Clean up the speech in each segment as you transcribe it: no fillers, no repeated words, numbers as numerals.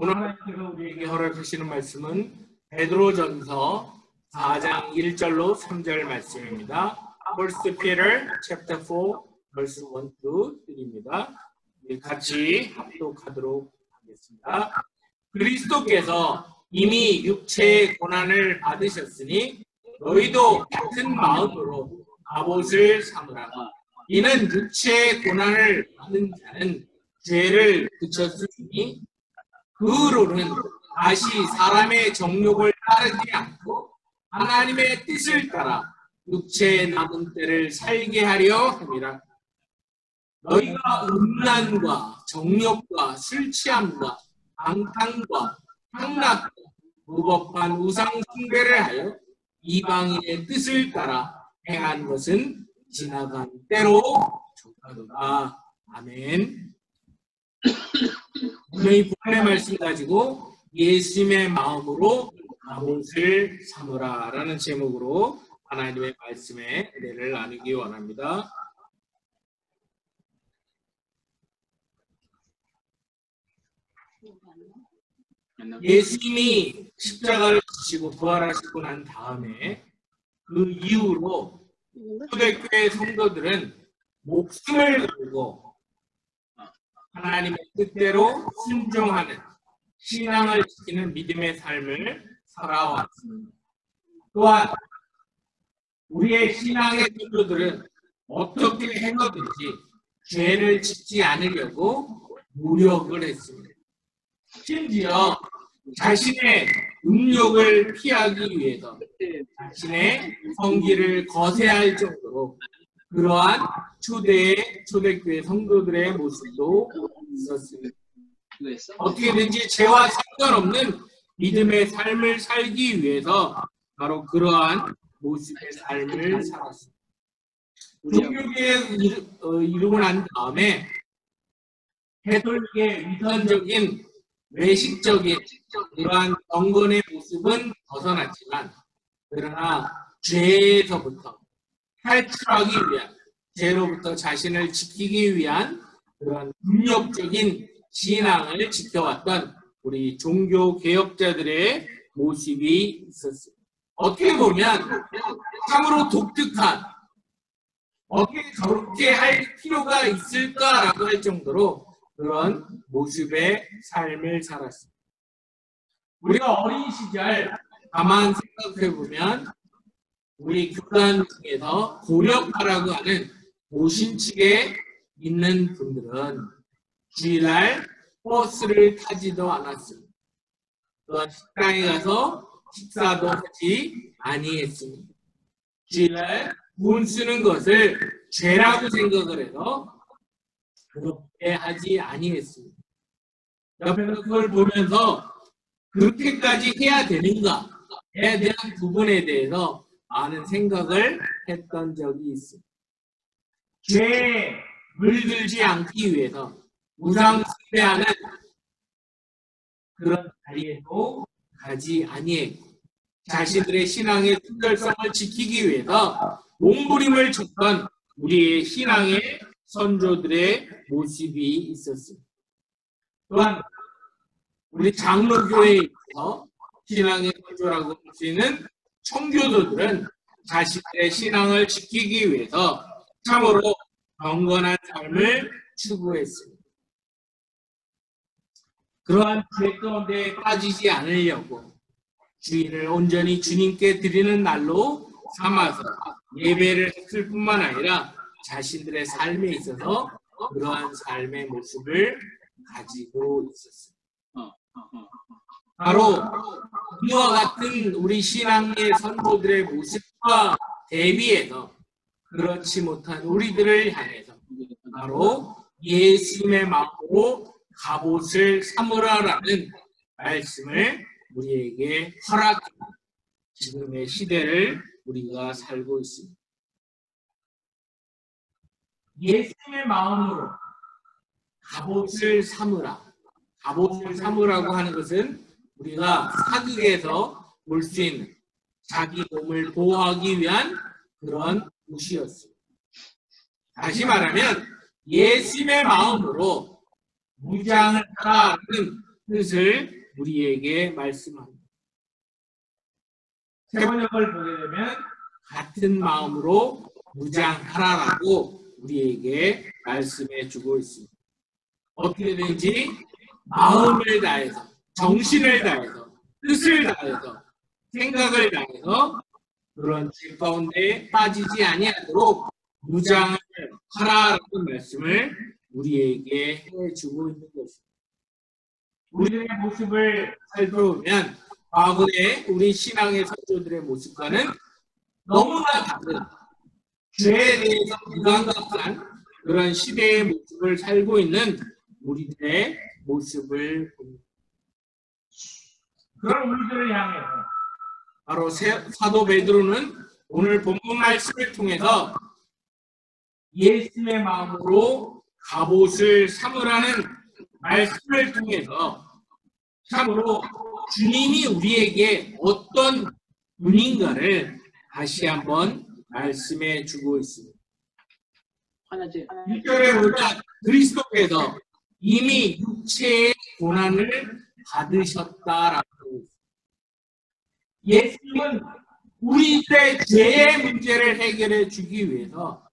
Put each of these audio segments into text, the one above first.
오늘 하나님께서 우리에게 허락하시는 말씀은 베드로전서 4장 1절로 3절 말씀입니다. 1 Peter chapter 4 verse 1 to 3입니다. 같이 합독하도록 하겠습니다. 그리스도께서 이미 육체의 고난을 받으셨으니 너희도 같은 마음으로 갑옷을 삼으라. 이는 육체의 고난을 받은 자는 죄를 그쳤으니 그 후로는 다시 사람의 정욕을 따르지 않고 하나님의 뜻을 따라 육체의 남은 때를 살게 하려 함이라. 너희가 음란과 정욕과 술 취함과 방탕과 향락과 무법한 우상 숭배를 하여 이방인의 뜻을 따라 행한 것은 지나간 때로 좋다도다. 아멘. 오늘 이 본문의 말씀 가지고 예수님의 마음으로 갑옷을 삼으라 라는 제목으로 하나님의 말씀에 은혜를 나누기 원합니다. 예수님이 십자가를 지시고 부활하시고 난 다음에 그 이후로 초대교회 성도들은 목숨을 걸고 하나님의 뜻대로 순종하는 신앙을 지키는 믿음의 삶을 살아왔습니다. 또한 우리의 신앙의 성도들은 어떻게 해서든지 죄를 짓지 않으려고 노력을 했습니다. 심지어 자신의 음욕을 피하기 위해서 자신의 성기를 거세할 정도로 그러한 초대교회 성도들의 모습도 있었습니다. 어떻게든지 죄와 상관없는 믿음의 삶을 살기 위해서 바로 그러한 모습의 삶을 살았습니다. 종교계에 이루고 난 다음에 해톨릭의 위선적인 외식적인 그러한 경건의 모습은 벗어났지만 그러나 죄에서부터 탈출하기 위한 죄로부터 자신을 지키기 위한 그런 능력적인 신앙을 지켜왔던 우리 종교 개혁자들의 모습이 있었습니다. 어떻게 보면 참으로 독특한 어떻게 저렇게 할 필요가 있을까라고 할 정도로 그런 모습의 삶을 살았습니다. 우리가 어린 시절 가만 생각해 보면 우리 교단 중에서 고력파라고 하는 모신측에 있는 분들은 주일날 버스를 타지도 않았습니다. 또한 식당에 가서 식사도 하지 아니했습니다. 주일날 돈 쓰는 것을 죄라고 생각을 해서 그렇게 하지 아니했습니다. 옆에서 그걸 보면서 그렇게까지 해야 되는가에 대한 부분에 대해서 많은 생각을 했던 적이 있습니다. 죄에 물들지 않기 위해서 우상 숭배하는 그런 자리에도 가지 아니했고 자신들의 신앙의 특별성을 지키기 위해서 몸부림을 쳤던 우리의 신앙의 선조들의 모습이 있었습니다. 또한 우리 장로교회에서 신앙의 선조라고 할 수 있는 청교도들은 자신들의 신앙을 지키기 위해서 참으로 경건한 삶을 추구했습니다. 그러한 죄 가운데 빠지지 않으려고 주일을 온전히 주님께 드리는 날로 삼아서 예배를 했을 뿐만 아니라 자신들의 삶에 있어서 그러한 삶의 모습을 가지고 있었습니다. 바로 이와 같은 우리 신앙의 선조들의 모습과 대비해서 그렇지 못한 우리들을 향해서 바로 예수님의 마음으로 갑옷을 삼으라라는 말씀을 우리에게 허락하는 지금의 시대를 우리가 살고 있습니다. 예수님의 마음으로 갑옷을 삼으라. 갑옷을 삼으라고 하는 것은 우리가 사극에서 볼 수 있는 자기 몸을 보호하기 위한 그런 옷이었습니다. 다시 말하면 예수님의 마음으로 무장을 하라는 뜻을 우리에게 말씀합니다. 세 번역을 보게 되면 같은 마음으로 무장하라라고 우리에게 말씀해 주고 있습니다. 어떻게 되는지 마음을 다해서, 정신을 다해서, 뜻을 다해서, 생각을 다해서 그런 죄 가운데 빠지지 아니하도록 무장을 하라라는 말씀을 우리에게 해주고 있는 것입니다. 우리의 모습을 살펴보면 과거의 우리 신앙의 선조들의 모습과는 너무나 다른 죄에 대해서 무감각한 그런 시대의 모습을 살고 있는 우리들의 모습을 봅니다. 그런 우리들을 향해서 바로 사도 베드로는 오늘 본문 말씀을 통해서 예수님의 마음으로 갑옷을 삼으라는 말씀을 통해서 참으로 주님이 우리에게 어떤 분인가를 다시 한번 말씀해 주고 있습니다. 1절에 보면 그리스도께서 이미 육체의 고난을 받으셨다라고 있습니다. 예수님은 우리들의 죄의 문제를 해결해 주기 위해서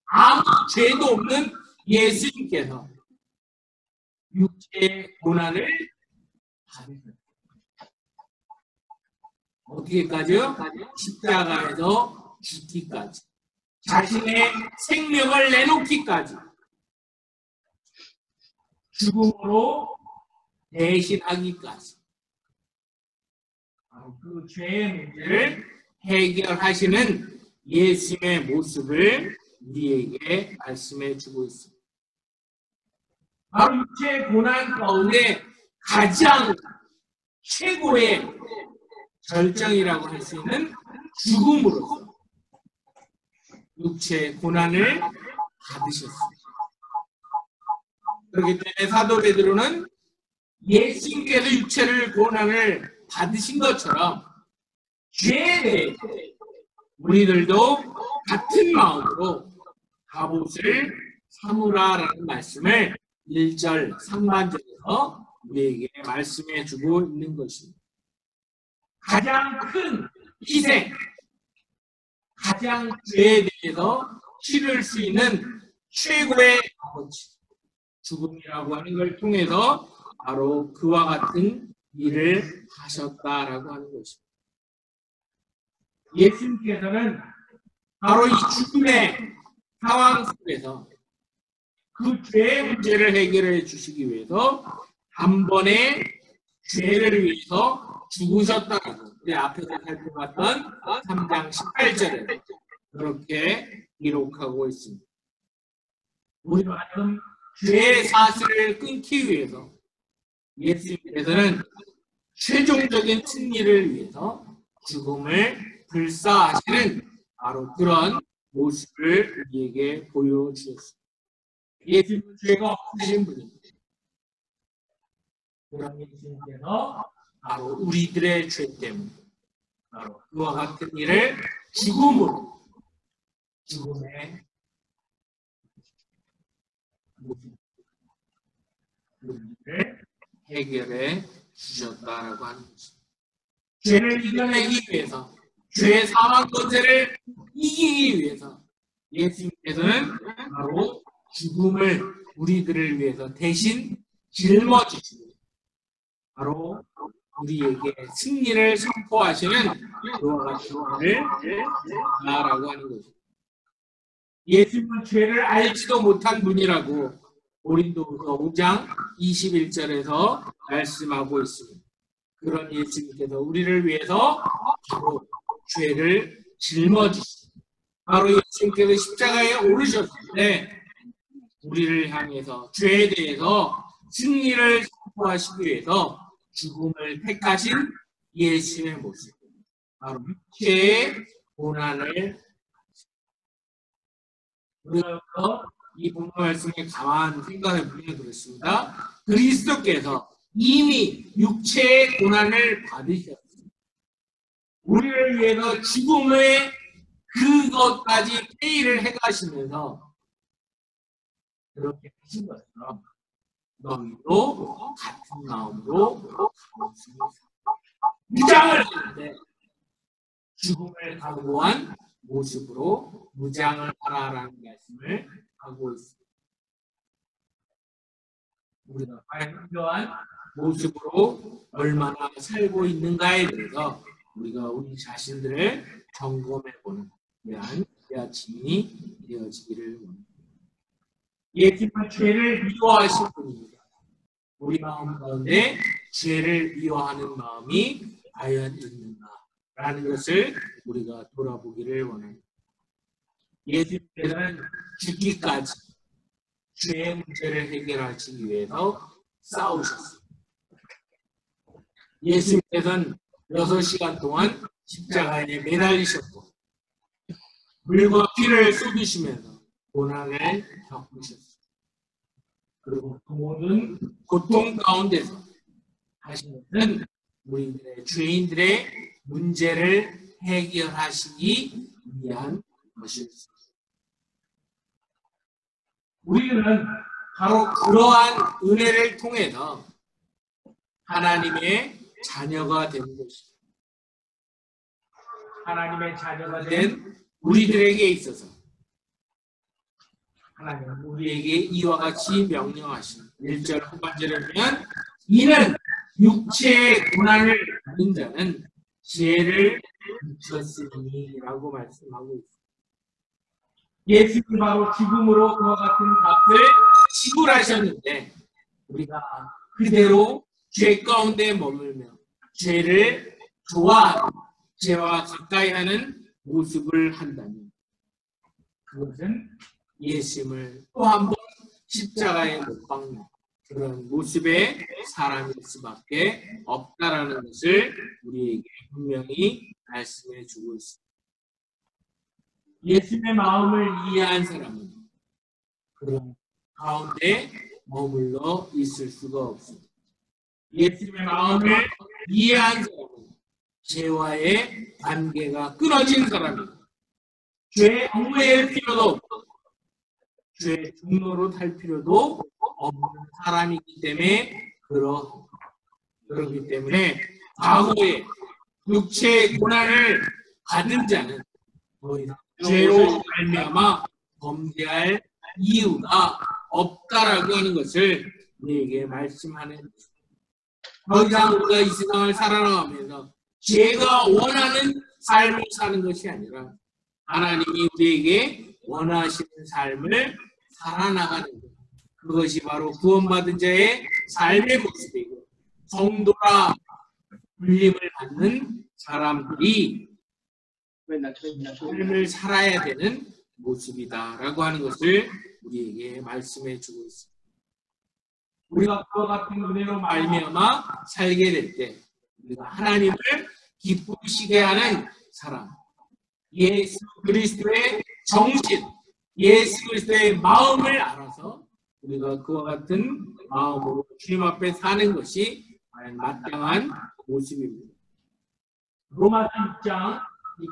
아무 죄도 없는 예수님께서 육체의 고난을 받으셨습니다. 어떻게까지요? 십자가에서 죽기까지, 자신의 생명을 내놓기까지, 죽음으로 대신하기까지 그 죄의 문제를 해결하시는 예수님의 모습을 우리에게 말씀해 주고 있습니다. 바로 육체의 고난 가운데 가장 최고의 절정이라고 할 수 있는 죽음으로서 육체의 고난을 받으셨습니다. 그렇기 때문에 사도 베드로는 예수님께서 육체를 고난을 받으신 것처럼 죄에 대해 우리들도 같은 마음으로 갑옷을 삼으라라는 말씀을 1절 상반절에서 우리에게 말씀해 주고 있는 것입니다. 가장 큰 희생, 가장 죄에 대해서 치를 수 있는 최고의 값어치, 죽음이라고 하는 걸 통해서 바로 그와 같은 일을 하셨다라고 하는 것입니다. 예수님께서는 바로 이 죽음의 상황 속에서 그 죄의 문제를 해결해 주시기 위해서 단번에 죄를 위해서 죽으셨다라고 우리 앞에서 살펴봤던 3장 18절에 그렇게 기록하고 있습니다. 우리로 하여금 죄의 사슬을 끊기 위해서 예수님께서는 최종적인 승리를 위해서 죽음을 불사하시는 바로 그런 모습을 우리에게 보여주셨습니다. 예수님은 죄가 없으신 분입니다. 그런 예수님께서 바로 우리들의 죄 때문에 바로 그와 같은 일을 죽음으로 죽음의 문제를 해결해 주셨다라고 하는 것입니다. 죄를 이겨내기 위해서 죄의 사망 권세를 이기기 위해서 예수님께서는 바로 죽음을 우리들을 위해서 대신 짊어지시고 바로 우리에게 승리를 선포하시는 그와 같은 일을 하라고 하는 것입니다. 예수님은 죄를 알지도 못한 분이라고 고린도후서 5장 21절에서 말씀하고 있습니다. 그런 예수님께서 우리를 위해서 바로 죄를 짊어지시고 바로 예수님께서 십자가에 오르셨을 때 우리를 향해서 죄에 대해서 승리를 선포하시기 위해서 죽음을 택하신 예수님의 모습, 바로 육체의 고난을 그래서 이 본문 말씀에 가만 생각해 보면 그렇습니다. 그리스도께서 이미 육체의 고난을 받으셨습니다. 우리를 위해서 죽음의 그것까지 페이를 해가시면서 그렇게 하신 것처럼 너희도 같은 마음으로 무장을 하는데 죽음을 각오한 모습으로 무장을 하라라는 말씀을 하고 있습니다. 우리가 과연 이러한 모습으로 얼마나 살고 있는가에 대해서 우리가 우리 자신들을 점검해보는 이러한 이 아침이 되어지기를 원합니다. 예수님은 죄를 미워하신 분입니다. 우리 마음 가운데 죄를 미워하는 마음이 과연 있는가라는 것을 우리가 돌아보기를 원합니다. 예수님께서는 죽기까지 죄의 문제를 해결하시기 위해서 싸우셨습니다. 예수님께서는 6시간 동안 십자가에 매달리셨고 물과 피를 쏟으시면서 고난을 겪으셨습니다. 그리고 그 모든 고통 가운데서 하신 것은 우리들의 죄인들의 문제를 해결하시기 위한 것이었습니다. 우리는 바로 그러한 은혜를 통해서 하나님의 자녀가 된 것입니다. 하나님의 자녀가 된 우리들에게 있어서 하나님은 우리에게 이와 같이 명령하신 1절 후반절을 보면 이는 육체의 고난을 받는 자는 죄를 미쳤으니 라고 말씀하고 있습니다. 예수님이 바로 죽음으로 그와 같은 값을 지불하셨는데 우리가 그대로 죄 가운데 머물며 죄를 좋아하고 죄와 가까이 하는 모습을 한다면 그것은 예수님을 또 한 번 십자가에 못 박는 그런 모습의 사람일 수밖에 없다라는 것을 우리에게 분명히 말씀해 주고 있습니다. 예수님의 마음을 이해한 사람은 그런 가운데 머물러 있을 수가 없습니다. 예수님의 마음을 이해한 사람은 죄와의 관계가 끊어진 사람입니다. 죄 옹호할 필요도 없고 죄 중로로 탈 필요도 없는 사람이기 때문에 그렇기 때문에 과거에 육체의 고난을 받은 자는 더 이상 죄로 말미암아 범죄할 이유가 없다라고 하는 것을 우리에게 말씀하는 것입니다. 더 이상 우리가 이 세상을 살아나가면서 죄가 원하는 삶을 사는 것이 아니라 하나님이 우리에게 원하시는 삶을 살아나가는 것. 그것이 바로 구원받은 자의 삶의 모습이고 성도라 불림을 받는 사람들이 삶을 살아야 되는 모습이다라고 하는 것을 우리에게 말씀해 주고 있습니다. 우리가 그와 같은 은혜로 말미암아 살게 될 때 우리가 하나님을 기쁘시게 하는 사람, 예수 그리스도의 정신, 예수 그리스도의 마음을 알아서 우리가 그와 같은 마음으로 주님 앞에 사는 것이 마땅한 모습입니다. 로마서 6장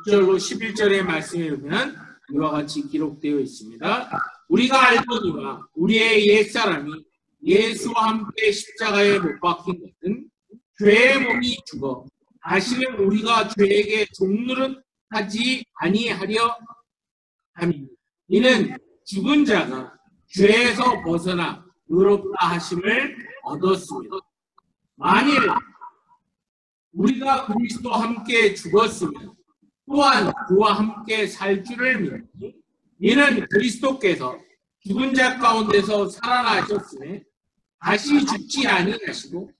6절로 11절의 말씀에 보면 이와 같이 기록되어 있습니다. 우리가 알거니와 우리의 옛사람이 예수와 함께 십자가에 못 박힌 것은 죄의 몸이 죽어 다시는 우리가 죄에게 종노릇하지 아니하려 함이니 이는 죽은 자가 죄에서 벗어나 의롭다 하심을 얻었습니다. 만일 우리가 그리스도와 함께 죽었으면 또한 그와 함께 살 줄을 믿니 이는 그리스도께서 죽은 자 가운데서 살아나셨으니 다시 죽지 아니하시고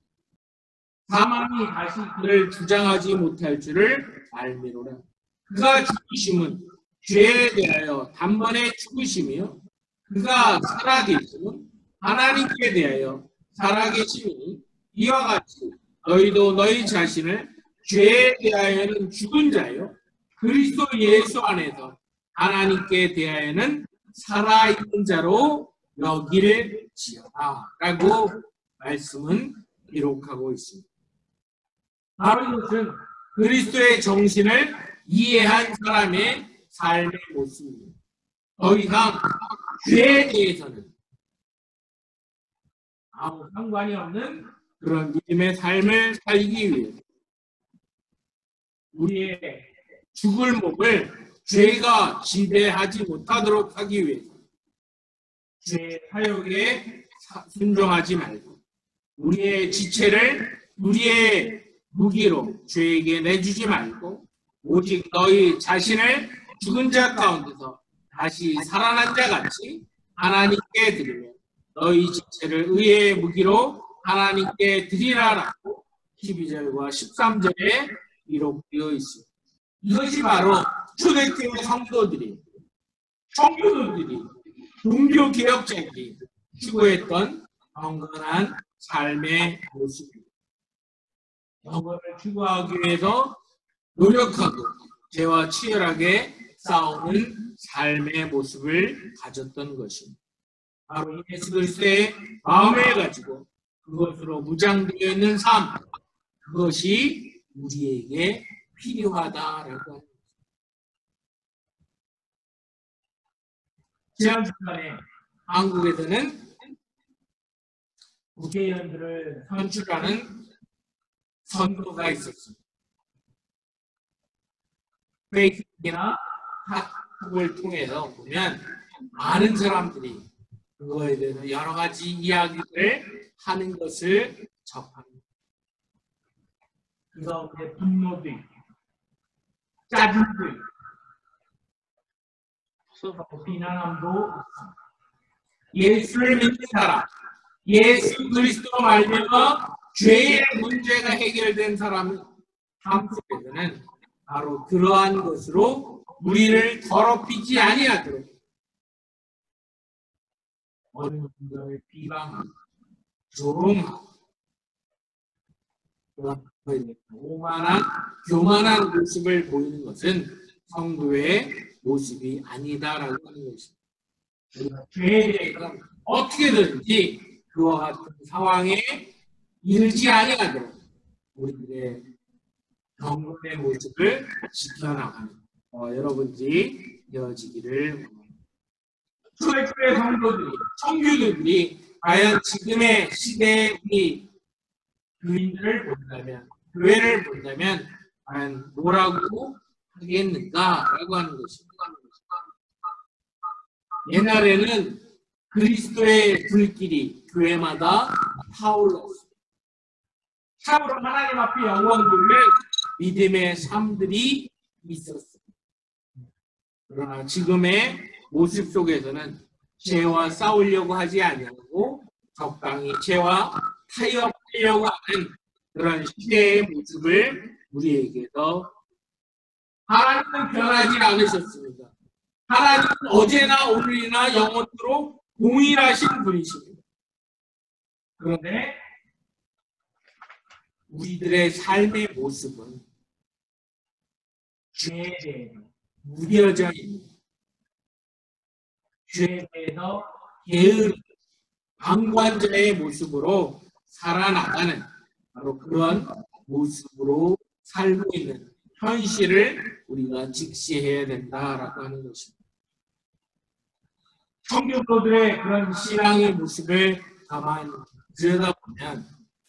사망이 다시 그를 주장하지 못할 줄을 알미로라. 그가 죽으심은 죄에 대하여 단번에 죽으심이요 그가 살아계심은 하나님께 대하여 살아계심이니 이와 같이 너희도 너희 자신을 죄에 대하여는 죽은 자요 그리스도 예수 안에서 하나님께 대하여는 살아있는 자로 여길지어다 라고 말씀은 기록하고 있습니다. 바로 이것은 그리스도의 정신을 이해한 사람의 삶의 모습입니다. 더 이상 죄에 대해서는 아무 상관이 없는 그런 믿음의 삶을 살기 위해 우리의 죽을 몸을 죄가 지배하지 못하도록 하기 위해 죄의 사욕에 순종하지 말고 우리의 지체를 우리의 무기로 죄에게 내주지 말고 오직 너희 자신을 죽은 자 가운데서 다시 살아난 자 같이 하나님께 드리며 너희 지체를 의의 무기로 하나님께 드리라라고 12절과 13절에 기록되어 있습니다. 이것이 바로 초대교회 성도들이, 청교도들이, 종교개혁자들이 추구했던 경건한 삶의 모습입니다. 경건을 추구하기 위해서 노력하고 죄와 치열하게 싸우는 삶의 모습을 가졌던 것입니다. 바로 예수 그리스도의 마음을 가지고 그것으로 무장되어 있는 삶, 그것이 우리에게 필요하다라고 합니다. 지난 주간에 한국에서는 국회의원들을 선출하는 선거가 있었습니다. 페이스북이나 핫톡을 통해서 보면 많은 사람들이 그거에 대해서 여러 가지 이야기를 하는 것을 접합니다. 그 가운데 분노도 있고 짜증도 있고 비난함도 있습니다. 예수를 믿는 사람, 예수 그리스도로 말미암아 죄의 문제가 해결된 사람은 삶 속에서는 바로 그러한 것으로 우리를 더럽히지 아니하도록 어느 분들을 비방하고 조롱하고 오만한 교만한 모습을 보이는 것은 성도의 모습이 아니다라고 하는 것입니다. 우리가 죄에 대해서 어떻게든지 그와 같은 상황에 이르지 아니하도록 우리들의 경건의 모습을 지켜나가는 여러분들이 되어지기를 원합니다. 초대교회 성도들이, 청교도들이 과연 지금의 시대의 우리 교인들을 본다면, 교회를 본다면 과연 뭐라고 하겠는가라고 하는 것입니다. 옛날에는 그리스도의 불길이 교회마다 타올랐습니다. 참으로 하나님 앞에 영광 돌릴 믿음의 삶들이 있었습니다. 그러나 지금의 모습 속에서는 죄와 싸우려고 하지 아니하고 적당히 죄와 타협하려고 하는 그런 시대의 모습을 우리에게서 하나님은 변하지 않으셨습니다. 하나님은 어제나 오늘이나 영원토록 동일하신 분이십니다. 그런데 우리들의 삶의 모습은 죄에 대해서 무뎌져 있는, 죄에 대해서 게으른 방관자의 모습으로 살아나가는 바로 그런 모습으로 살고 있는 현실을 우리가 직시해야 된다라고 하는 것입니다. 청교도들의 그런 신앙의 모습을 가만히 들여다보면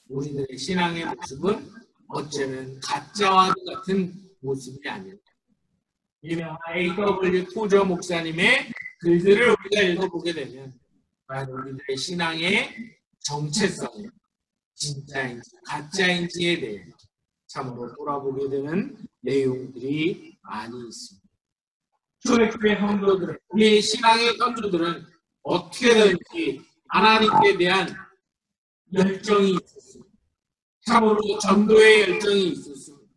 우리들의 신앙의 모습은 어쩌면 가짜와 같은 모습이 아닙니다. 유명한 A.W. 토저 목사님의 글들을 우리가 읽어보게 되면 우리들의 신앙의 정체성이 진짜인지 가짜인지에 대해 참으로 돌아보게 되는 내용들이 많이 있습니다. 초대교회 성도들은, 우리의 신앙의 성도들은 어떻게든지 하나님께 대한 열정이 있었습니다. 참으로 전도의 열정이 있었습니다.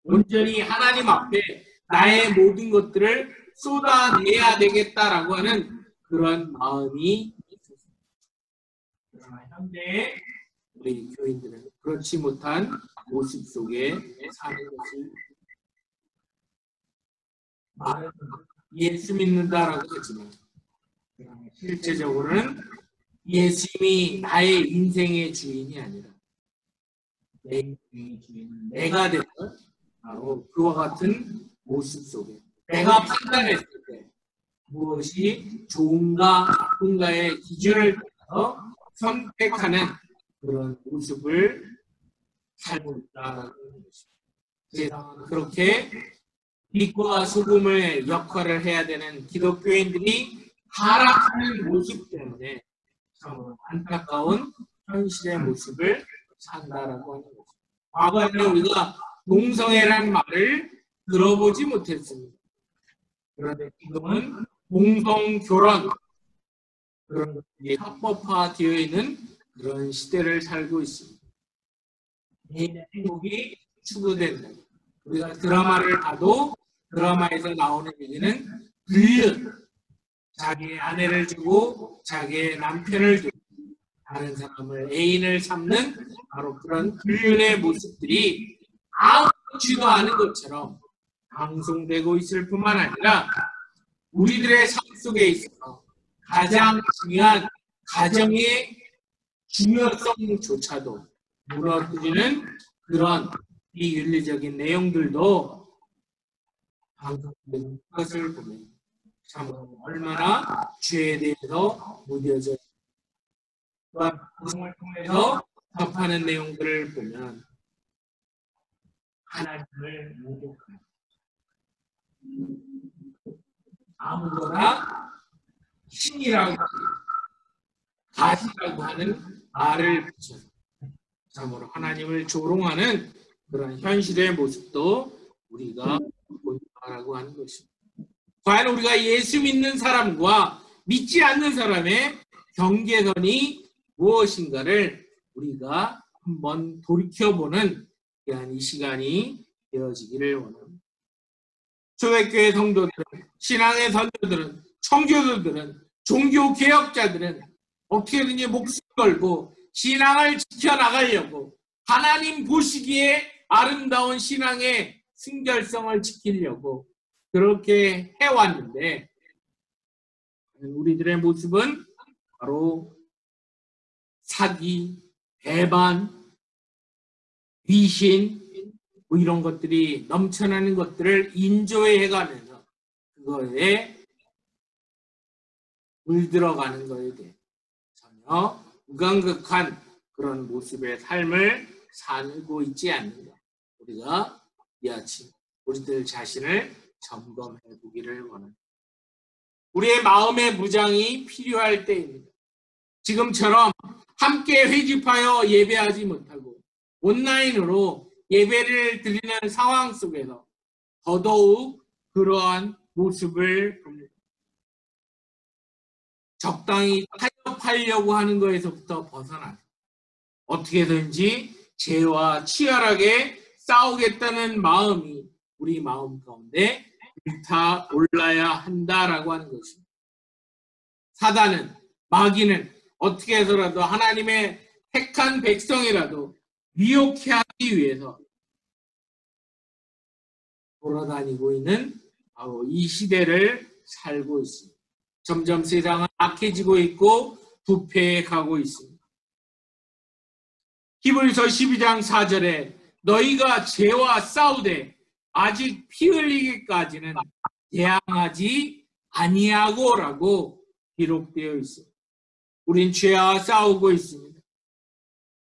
온전히 하나님 앞에 나의 모든 것들을 쏟아내야 되겠다라고 하는 그런 마음이 있었습니다. 그러나 현대의 우리 교인들은 그렇지 못한 모습 속에 사는 것이 말은 예수 믿는다라고 하지만 실제적으로는 예수님이 나의 인생의 주인이 아니라 내 인생의 주인은 내가 되는 바로 그와 같은 모습 속에 내가 판단했을 때 무엇이 좋은가 나쁜가의 기준을 따라서 선택하는 그런 모습을 살고 있다는 것입니다. 세상은 그렇게 빛과 소금의 역할을 해야 되는 기독교인들이 타락하는 모습 때문에 참 안타까운 현실의 모습을 산다라고 하는 것입니다. 과거에는 우리가 동성애라는 말을 들어보지 못했습니다. 그런데 지금은 동성결혼 그런 것들이 합법화되어 있는 그런 시대를 살고 있습니다. 개인의 행복이 추구된다. 우리가 드라마를 봐도 드라마에서 나오는 얘기는 불륜, 자기의 아내를 주고 자기의 남편을 주고 다른 사람을 애인을 삼는 바로 그런 불륜의 모습들이 아무렇지도 않은 것처럼 방송되고 있을 뿐만 아니라 우리들의 삶 속에 있어서 가장 중요한 가정의 중요성조차도 무너뜨리는 그런 비윤리적인 내용들도 방송되는 것을 보면 참 얼마나 죄에 대해서 무뎌져 또한 방송을 통해서 접하는 내용들을 보면 하나님을 모독하는 아무거나 신이라고 가시라고 하는 말을 붙여서 참으로 하나님을 조롱하는 그런 현실의 모습도 우리가 본다라고 하는 것입니다. 과연 우리가 예수 믿는 사람과 믿지 않는 사람의 경계선이 무엇인가를 우리가 한번 돌이켜보는 이 시간이 되어지기를 원합니다. 초대교회 성도들은, 신앙의 선조들은, 청교도들은, 종교개혁자들은 어떻게든지 목숨 걸고 신앙을 지켜나가려고 하나님 보시기에 아름다운 신앙의 순결성을 지키려고 그렇게 해왔는데 우리들의 모습은 바로 사기, 배반, 귀신 뭐 이런 것들이 넘쳐나는 것들을 인조해가면서 그거에 물들어가는 것에 대해 전혀 무감각한 그런 모습의 삶을 살고 있지 않는가. 우리가 이 아침 우리들 자신을 점검해 보기를 원합니다. 우리의 마음의 무장이 필요할 때입니다. 지금처럼 함께 회집하여 예배하지 못하고 온라인으로 예배를 드리는 상황 속에서 더더욱 그러한 모습을 봅니다. 적당히 타협하려고 하는 것에서부터 벗어나서 어떻게든지 죄와 치열하게 싸우겠다는 마음이 우리 마음 가운데 불타올라야 한다라고 하는 것입니다. 사단은, 마귀는 어떻게 해서라도 하나님의 택한 백성이라도 미혹해 하기 위해서 돌아다니고 있는 바로 이 시대를 살고 있습니다. 점점 세상은 악해지고 있고 부패해 가고 있습니다. 히브리서 12장 4절에 너희가 죄와 싸우되 아직 피 흘리기까지는 대항하지 아니하고라고 기록되어 있습니다. 우린 죄와 싸우고 있습니다.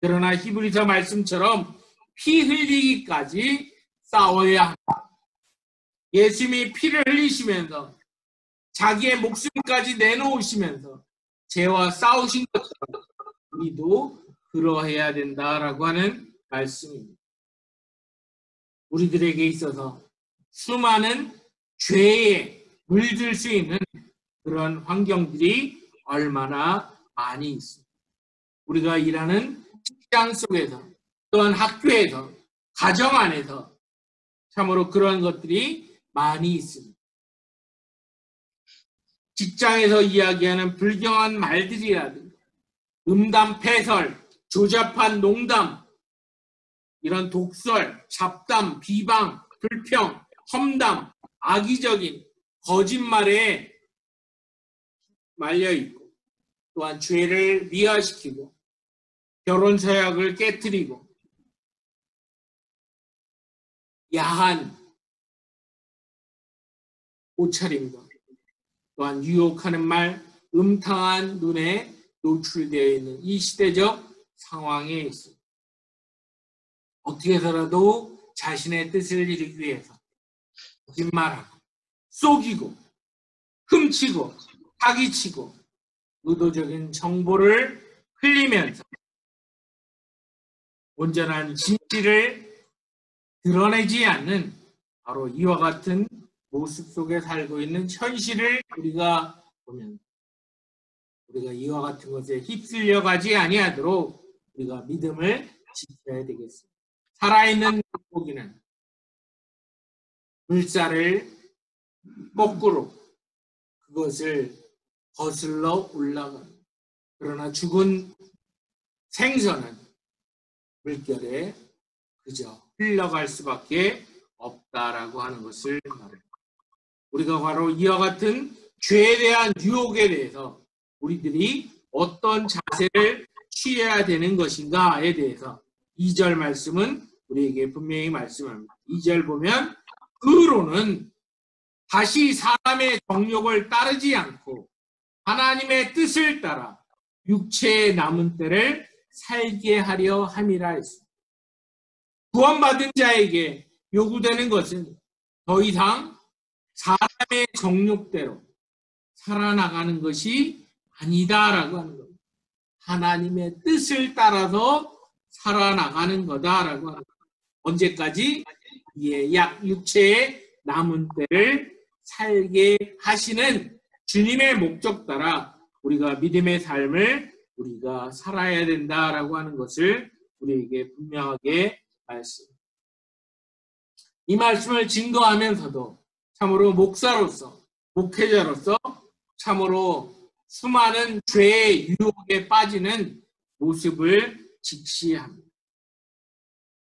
그러나 히브리서 말씀처럼 피 흘리기까지 싸워야 합니다. 예수님이 피를 흘리시면서 자기의 목숨까지 내놓으시면서 죄와 싸우신 것처럼 우리도 그러해야 된다라고 하는 말씀입니다. 우리들에게 있어서 수많은 죄에 물들 수 있는 그런 환경들이 얼마나 많이 있습니다. 우리가 일하는 직장 속에서 또한 학교에서 가정 안에서 참으로 그런 것들이 많이 있습니다. 직장에서 이야기하는 불경한 말들이라든가 음담 패설, 조잡한 농담, 이런 독설, 잡담, 비방, 불평, 험담, 악의적인 거짓말에 말려있고 또한 죄를 미화시키고 결혼 서약을 깨뜨리고 야한 옷차림과 또한 유혹하는 말, 음탕한 눈에 노출되어 있는 이 시대적 상황에 있습니다. 어떻게 해서라도 자신의 뜻을 이루기 위해서 거짓말하고 속이고 훔치고 사기치고 의도적인 정보를 흘리면서 온전한 진실을 드러내지 않는 바로 이와 같은 모습 속에 살고 있는 현실을 우리가 보면 우리가 이와 같은 것에 휩쓸려 가지 아니하도록 우리가 믿음을 지켜야 되겠습니다. 살아있는 물고기는 물살을 거꾸로 그것을 거슬러 올라갑니다. 그러나 죽은 생선은 물결에 그저 흘러갈 수밖에 없다라고 하는 것을 말합니다. 우리가 바로 이와 같은 죄에 대한 유혹에 대해서 우리들이 어떤 자세를 취해야 되는 것인가에 대해서 2절 말씀은 우리에게 분명히 말씀합니다. 2절 보면 의로는 다시 사람의 정욕을 따르지 않고 하나님의 뜻을 따라 육체의 남은 때를 살게 하려 함이라 했습니다. 구원받은 자에게 요구되는 것은 더 이상 사람의 정욕대로 살아나가는 것이 아니다라고 하는 겁니다. 하나님의 뜻을 따라서 살아나가는 거다라고 하는 겁니다. 언제까지? 약 육체의 남은 때를 살게 하시는 주님의 목적 따라 우리가 믿음의 삶을 우리가 살아야 된다라고 하는 것을 우리에게 분명하게 말씀합니다. 이 말씀을 증거하면서도 참으로 목사로서 목회자로서 참으로 수많은 죄의 유혹에 빠지는 모습을 직시합니다.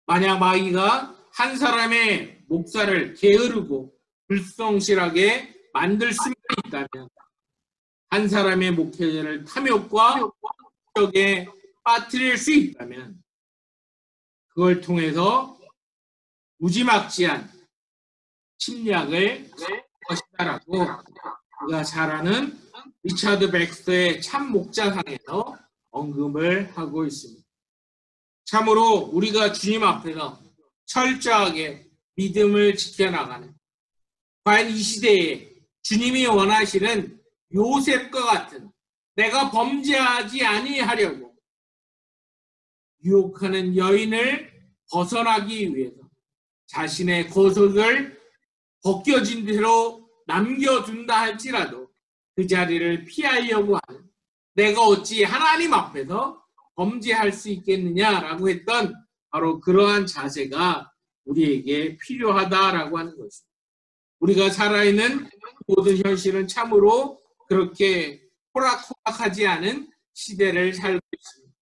만약 마귀가 한 사람의 목사를 게으르고 불성실하게 만들 수만 있다면 한 사람의 목회자를 탐욕과 폭력에 빠뜨릴 수 있다면 그걸 통해서 무지막지한 침략을 할 것이다라고 우리가 잘 아는 리차드 백스터의 참 목자상에서 언급을 하고 있습니다. 참으로 우리가 주님 앞에서 철저하게 믿음을 지켜나가는 과연 이 시대에 주님이 원하시는 요셉과 같은 내가 범죄하지 아니하려고 유혹하는 여인을 벗어나기 위해서 자신의 겉옷을 벗겨진 대로 남겨둔다 할지라도 그 자리를 피하려고 하는 내가 어찌 하나님 앞에서 범죄할 수 있겠느냐라고 했던 바로 그러한 자세가 우리에게 필요하다라고 하는 것입니다. 우리가 살아있는 모든 현실은 참으로 그렇게 호락호락하지 않은 시대를 살고 있습니다.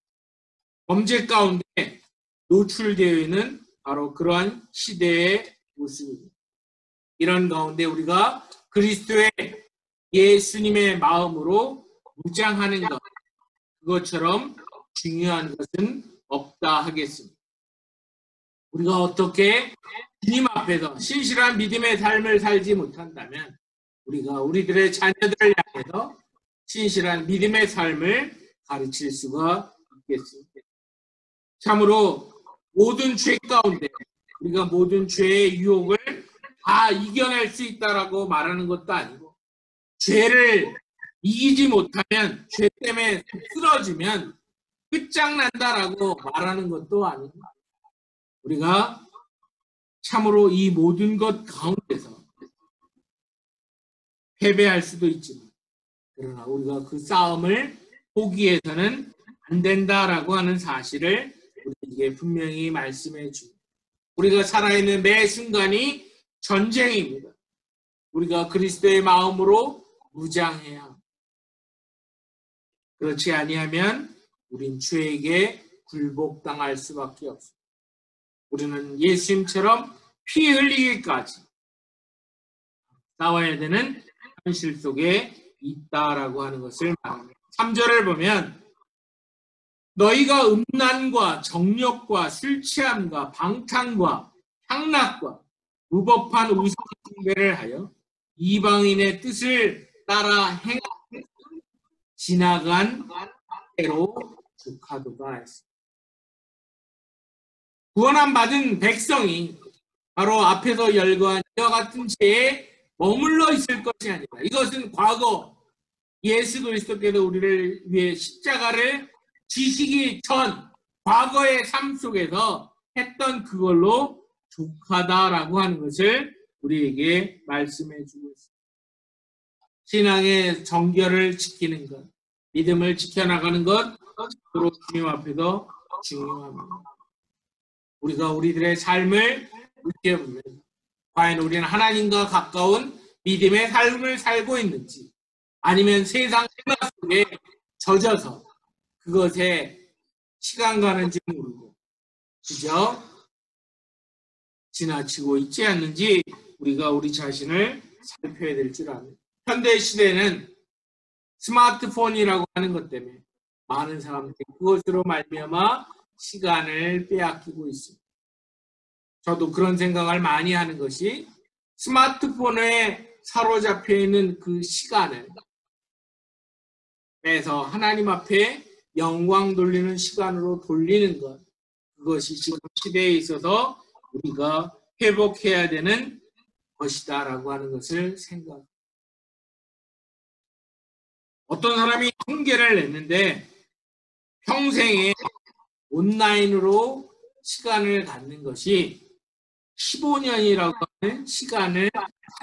범죄 가운데 노출되어 있는 바로 그러한 시대의 모습입니다. 이런 가운데 우리가 그리스도의 예수님의 마음으로 무장하는 것, 그것처럼 중요한 것은 없다 하겠습니다. 우리가 어떻게 주님 앞에서 신실한 믿음의 삶을 살지 못한다면 우리가 우리들의 자녀들을 향해서 신실한 믿음의 삶을 가르칠 수가 있겠습니다. 참으로 모든 죄 가운데 우리가 모든 죄의 유혹을 다 이겨낼 수 있다라고 말하는 것도 아니고 죄를 이기지 못하면 죄 때문에 쓰러지면 끝장난다라고 말하는 것도 아니고 우리가 참으로 이 모든 것 가운데서 패배할 수도 있지만 그러나 우리가 그 싸움을 포기해서는 안 된다라고 하는 사실을 우리에게 분명히 말씀해 줍니다. 우리가 살아있는 매 순간이 전쟁입니다. 우리가 그리스도의 마음으로 무장해야 합니다. 그렇지 아니하면 우린 죄에게 굴복당할 수밖에 없습니다. 우리는 예수님처럼 피 흘리기까지 싸워야 되는 현실 속에 있다라고 하는 것을 말합니다. 3절을 보면 너희가 음란과 정욕과 술 취함과 방탕과 향락과 무법한 우상 숭배를 하여 이방인의 뜻을 따라 행하고 지나간 때로 조카도다 했습니다. 구원함 받은 백성이 바로 앞에서 열거한 이와 같은 죄에 머물러 있을 것이 아니라 이것은 과거 예수 그리스도께서 우리를 위해 십자가를 지시기 전 과거의 삶 속에서 했던 그걸로 족하다라고 하는 것을 우리에게 말씀해 주고 있습니다. 신앙의 정결을 지키는 것, 믿음을 지켜나가는 것, 서로 주님 앞에서 중요합니다. 우리가 우리들의 삶을 느껴보면 과연 우리는 하나님과 가까운 믿음의 삶을 살고 있는지 아니면 세상 생각 속에 젖어서 그것에 시간 가는지 모르고 그저 지나치고 있지 않는지 우리가 우리 자신을 살펴야 될 줄 압니다. 현대 시대는 스마트폰이라고 하는 것 때문에 많은 사람들이 그것으로 말미암아 시간을 빼앗기고 있습니다. 저도 그런 생각을 많이 하는 것이 스마트폰에 사로잡혀 있는 그 시간을 빼서 하나님 앞에 영광 돌리는 시간으로 돌리는 것, 그것이 지금 시대에 있어서 우리가 회복해야 되는 것이다라고 하는 것을 생각합니다. 어떤 사람이 통계를 냈는데 평생에 온라인으로 시간을 갖는 것이 15년이라고 하는 시간을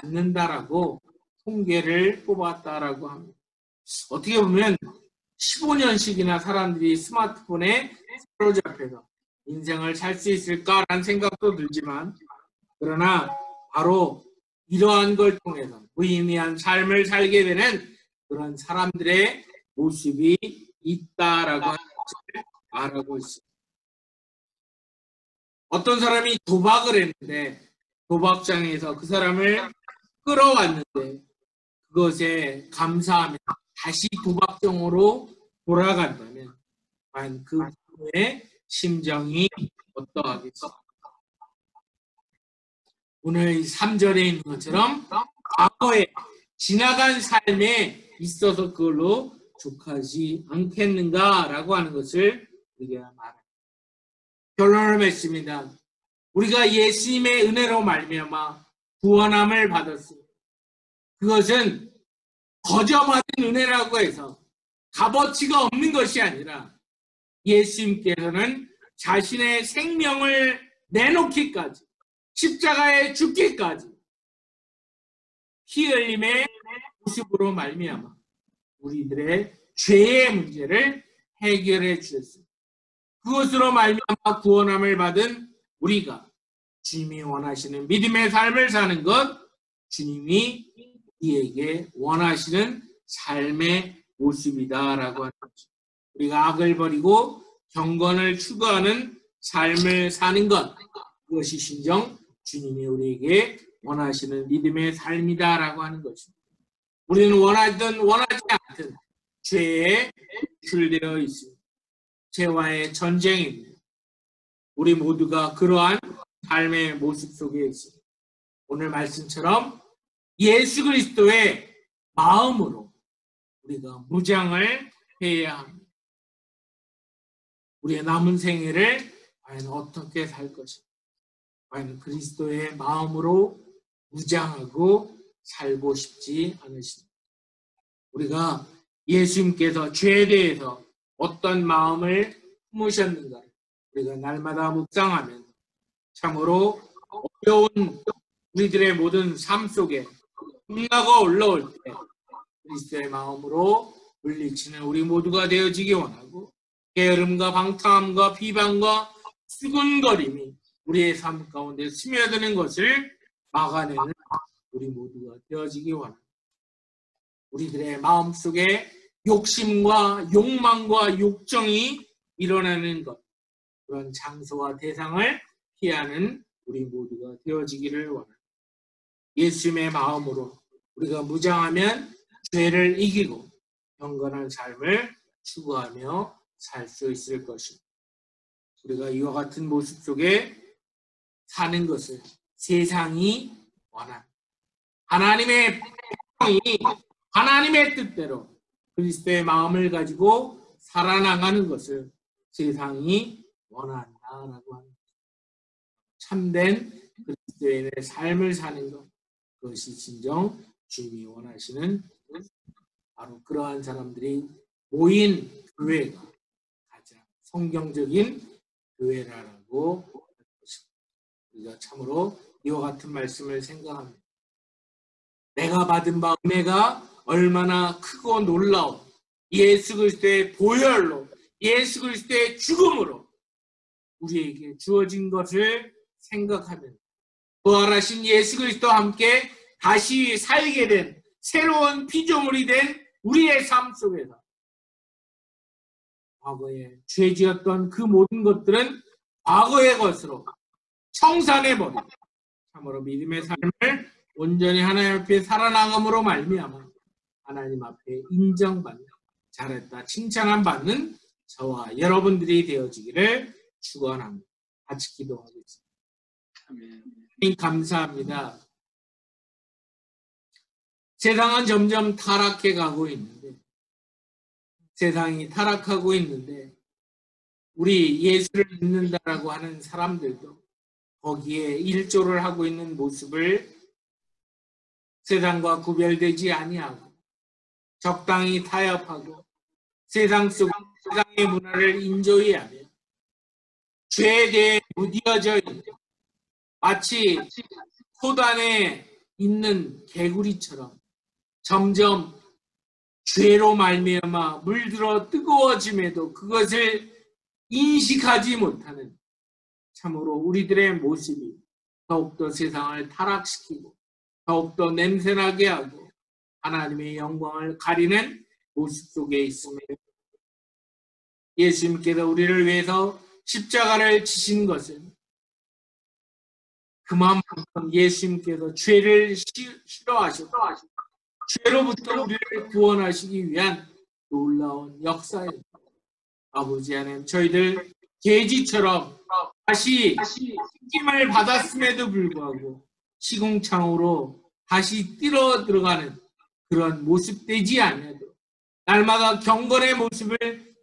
갖는다라고 통계를 뽑았다라고 합니다. 어떻게 보면 15년씩이나 사람들이 스마트폰에 사로잡혀서 인생을 살 수 있을까라는 생각도 들지만 그러나 바로 이러한 걸 통해서 무의미한 삶을 살게 되는 그런 사람들의 모습이 있다라고 하는 것을 알고 있습니다. 어떤 사람이 도박을 했는데 도박장에서 그 사람을 끌어왔는데 그것에 감사하며 다시 도박장으로 돌아간다면 과연 그 부모의 심정이 어떠하겠습니까? 오늘 3절에 있는 것처럼 과거에 지나간 삶에 있어서 그걸로 족하지 않겠는가라고 하는 것을 우리가 말합니다. 결론을 맺습니다. 우리가 예수님의 은혜로 말미암아 구원함을 받았습니다. 그것은 거저 받은 은혜라고 해서 값어치가 없는 것이 아니라 예수님께서는 자신의 생명을 내놓기까지 십자가에 죽기까지 피 흘림의 모습으로 말미암아 우리들의 죄의 문제를 해결해 주셨습니다. 그것으로 말미암아 구원함을 받은 우리가 주님이 원하시는 믿음의 삶을 사는 것, 주님이 우리에게 원하시는 삶의 모습이다라고 하는 거죠. 우리가 악을 버리고 경건을 추구하는 삶을 사는 것, 그것이 진정 주님이 우리에게 원하시는 믿음의 삶이다라고 하는 것입니다. 우리는 원하든 원하지 않든 죄에 노출되어 있습니다. 죄와의 전쟁입니다. 우리 모두가 그러한 삶의 모습 속에 있습니다. 오늘 말씀처럼 예수 그리스도의 마음으로 우리가 무장을 해야 합니다. 우리의 남은 생애를 과연 어떻게 살 것인가? 과연 그리스도의 마음으로 무장하고 살고 싶지 않으십니까? 우리가 예수님께서 죄에 대해서 어떤 마음을 품으셨는가 우리가 날마다 묵상하면 참으로 어려운 우리들의 모든 삶 속에 풍라가 올라올 때 그리스도의 마음으로 물리치는 우리 모두가 되어지기 원하고 게으름과 방탕함과 비방과 수군거림이 우리의 삶 가운데 스며드는 것을 막아내는 우리 모두가 되어지기 원합니다. 우리들의 마음속에 욕심과 욕망과 욕정이 일어나는 것, 그런 장소와 대상을 피하는 우리 모두가 되어지기를 원합니다. 예수님의 마음으로 우리가 무장하면 죄를 이기고 경건한 삶을 추구하며 살 수 있을 것입니다. 우리가 이와 같은 모습 속에 사는 것을 세상이 원합니다. 하나님의 백성이 하나님의 뜻대로 그리스도의 마음을 가지고 살아나가는 것을 세상이 원한다라고 합니다. 참된 그리스도인의 삶을 사는 것, 그것이 진정 주님이 원하시는 바로 그러한 사람들이 모인 교회가 가장 성경적인 교회라고 할 것입니다. 우리가 참으로 이와 같은 말씀을 생각합니다. 내가 받은 바 은혜가 얼마나 크고 놀라운 예수 그리스도의 보혈로 예수 그리스도의 죽음으로 우리에게 주어진 것을 생각하면 부활하신 예수 그리스도와 함께 다시 살게 된 새로운 피조물이 된 우리의 삶 속에서 과거에 죄지었던 그 모든 것들은 과거의 것으로 청산해버리고 참으로 믿음의 삶을 온전히 하나님 앞에 살아나감으로 말미암아 하나님 앞에 인정받는 잘했다 칭찬함 받는 저와 여러분들이 되어지기를 축원합니다. 같이 기도하겠습니다. 아멘. 감사합니다. 세상은 점점 타락해 가고 있는데 세상이 타락하고 있는데 우리 예수를 믿는다라고 하는 사람들도 거기에 일조를 하고 있는 모습을 세상과 구별되지 아니하고 적당히 타협하고 세상 속 세상의 문화를 인조히 하며 죄에 대해 무뎌져 있는 마치 소단에 있는 개구리처럼 점점 죄로 말미암아 물들어 뜨거워짐에도 그것을 인식하지 못하는 참으로 우리들의 모습이 더욱더 세상을 타락시키고 더욱더 냄새나게 하고 하나님의 영광을 가리는 모습 속에 있음을 예수님께서 우리를 위해서 십자가를 지신 것은 그만큼 예수님께서 죄를 싫어하시고 죄로부터 우리를 구원하시기 위한 놀라운 역사입니다. 아버지 하나님, 저희들 돼지처럼 다시 힘을 받았음에도 불구하고 시궁창으로 다시 뛰어 들어가는 그런 모습 되지 않아도 날마다 경건의 모습을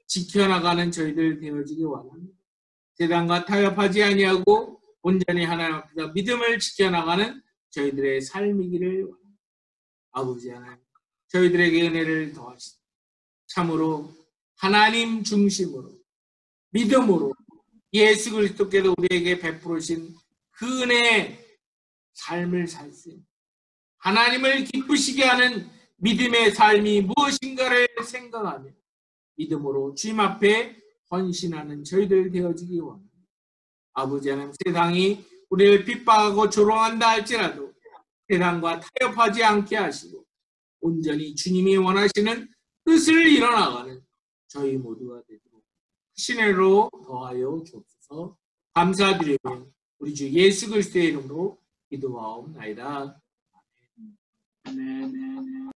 지켜나가는 저희들 되어지기 원합니다. 세상과 타협하지 아니하고 온전히 하나님 앞에서 믿음을 지켜나가는 저희들의 삶이기를 원합니다. 아버지 하나님, 저희들에게 은혜를 더하시고 참으로 하나님 중심으로 믿음으로 예수 그리스도께서 우리에게 베푸신 그 은혜의 삶을 살 수 있는 하나님을 기쁘시게 하는 믿음의 삶이 무엇인가를 생각하며 믿음으로 주님 앞에 헌신하는 저희들 되어지기 원합니다. 아버지 하나님, 세상이 우리를 핍박하고 조롱한다 할지라도 세상과 타협하지 않게 하시고 온전히 주님이 원하시는 뜻을 이뤄나가는 저희 모두가 되도록 신혜로 더하여 주옵소서. 감사드리며 우리 주 예수 그리스도의 이름으로 기도하옵나이다. 아멘.